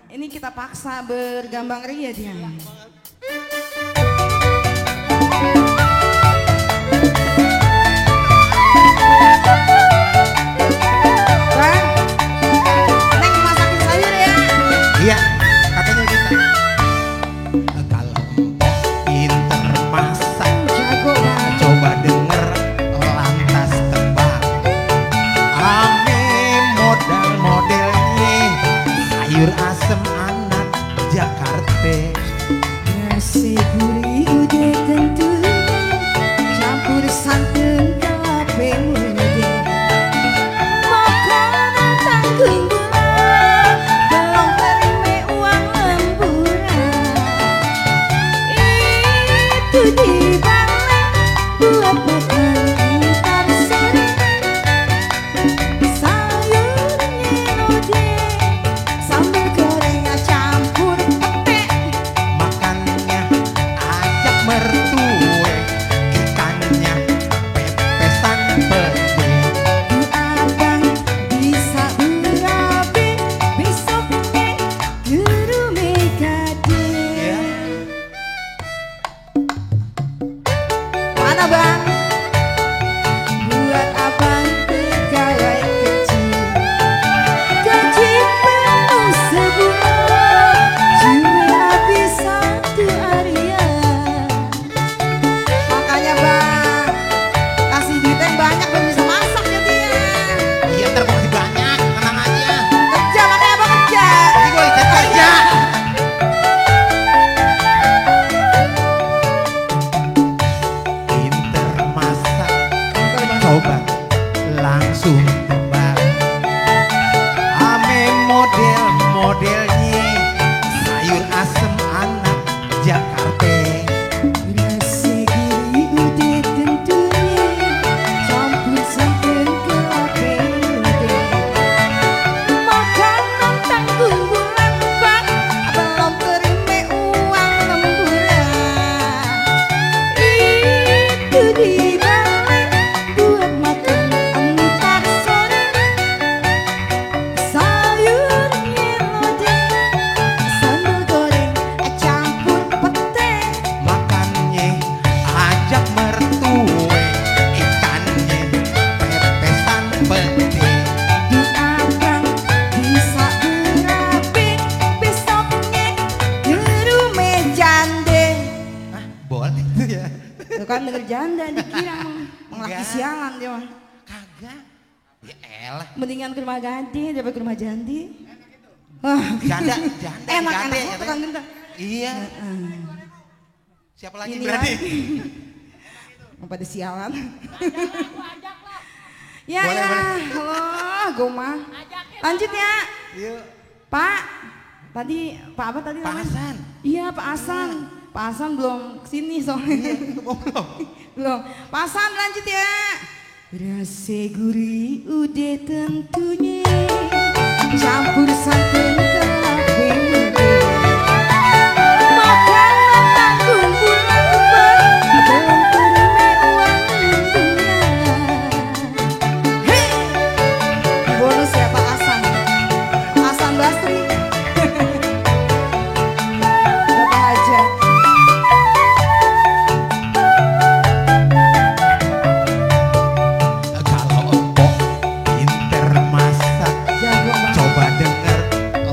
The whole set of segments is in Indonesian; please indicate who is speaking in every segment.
Speaker 1: Ini kita paksa bergambang ria dia. Bang, Neng masakin sayur ya.
Speaker 2: Iya, katanya kita. Kalau pinter masak,
Speaker 1: Jago banget.
Speaker 2: coba denger lantas tebak. Ame model-modelnya sayur asem anak Jakarta.
Speaker 1: Nasi gurih udah tentu campur santan kelapa muda. Makanan tanggung bulan belum terima uang lemburan. Itu dibalik buat makan ntar sore. Sayurnya lodeh sambal goreng campur pete.
Speaker 2: Makannya ajak mertue, ikannya pepesan pede.
Speaker 1: Abang bisa berabe besoknya guru megade. Mana bang? Buat abang pegawai kecil, gaji penuh sebulan, cuma habis satu harian. Makanya bang, kasih duit yang banyak baru bisa masak ya dia.
Speaker 2: Iya ntar masih banyak, tenang aja.
Speaker 1: Kerja makanya abang kerja.
Speaker 2: Ini gue ikut kerja. Pinter masak, coba langsung tebak. Ame model-modelnya sayur asem anak Jakarta.
Speaker 1: Nasi gurih udah tentunya campur santan kelapa muda. Makanan tanggung bulan bang belum terima uang lemburan. Itu dibalik buat makan ntar sore. Sayurnya lodeh sambal goreng campur pete.
Speaker 2: Makannya ajak mertue, ikannya pepesan pede.
Speaker 1: Abang bisa berabe besoknya guru mejande.
Speaker 2: Ah, boleh tuh ya?
Speaker 1: Tuh kan denger janda dikira laki
Speaker 2: Enggak.
Speaker 1: sialan dia mah.
Speaker 2: Kagak. Ya elah.
Speaker 1: Mendingan ke rumah ganti daripada ke rumah jandi. Wah,
Speaker 2: Janda
Speaker 1: enak
Speaker 2: gade,
Speaker 1: enak
Speaker 2: ya,
Speaker 1: tukang gendang.
Speaker 2: Iya. Siapa lagi
Speaker 1: Ini
Speaker 2: berarti?
Speaker 1: lagi. Mau pada sialan. Ya
Speaker 2: Boleh,
Speaker 1: ya,
Speaker 2: boleh.
Speaker 1: halo, Goma. Lanjut ya,
Speaker 2: Yuk.
Speaker 1: Pak. Tadi Pak apa tadi
Speaker 2: Pak
Speaker 1: namanya?
Speaker 2: Hasan.
Speaker 1: Iya Pak Hasan. Pak Hasan belum kesini soalnya. Belum. Pak Hasan lanjut ya. Rasa gurih udah tentunya campur santan kelapa muda. Makanan tanggung bulan bang belum terima uang lemburan. Hei, bonus ya Pak Hasan. Hasan Basri. Bapak aja.
Speaker 2: Kalau empok pinter masak,
Speaker 1: Jago banget.
Speaker 2: coba denger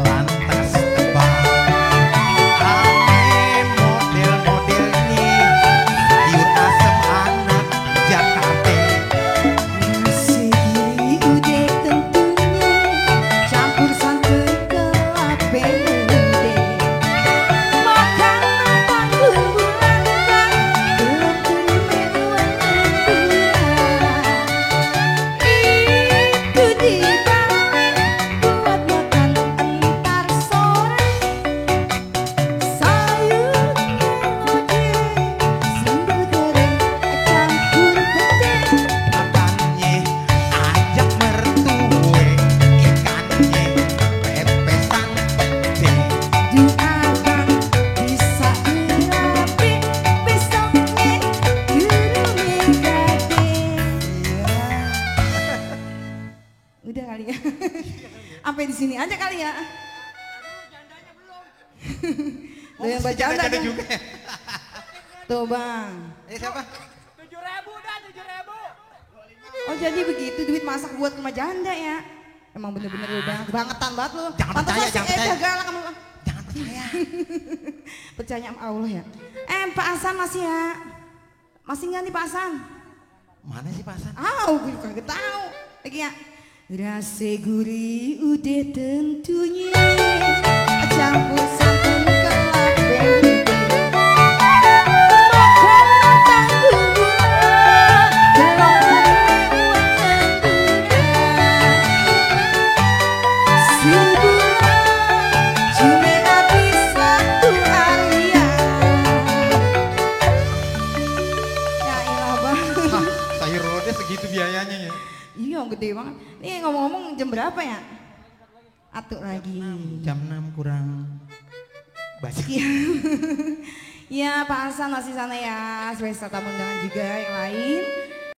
Speaker 2: lantas tebak. Ame model-modelnya sayur asem anak Jakarta.
Speaker 1: Nasi gurih udah tentunya campur santan kelapa muda. Doyan bercanda
Speaker 2: Bercanda
Speaker 1: kan?
Speaker 2: juga ya.
Speaker 1: Tuh bang.
Speaker 2: Siapa?
Speaker 3: 7.000 dah, 7.000.
Speaker 1: Oh jadi begitu duit masak buat rumah janda ya? Emang bener-bener udah kebangetan banget lu.
Speaker 2: Jangan
Speaker 1: Pantesan
Speaker 2: percaya,
Speaker 1: si
Speaker 2: jangan percaya.
Speaker 1: Eda galak kamu.
Speaker 2: Jangan percaya.
Speaker 1: Percaya sama Allah ya. Pak Hasan masih ya? Masih nggak nih Pak Hasan?
Speaker 2: Mana sih Pak Hasan?
Speaker 1: Gue kagak tahu. Lagi ya. Rasa gurih udah tentunya campur santan kelak baby. Makan matang buah belum sebulan cuma habis satu harian. Ya ilah bang.
Speaker 2: Hah, sayur lodeh segitu biayanya ya.
Speaker 1: Iya gede banget. Nih ngomong-ngomong jam berapa ya? Atuk lagi.
Speaker 2: Jam 6 kurang banyak.
Speaker 1: Iya. Ya Pak Hasan masih sana ya. Sebagai tamu undangan juga yang lain.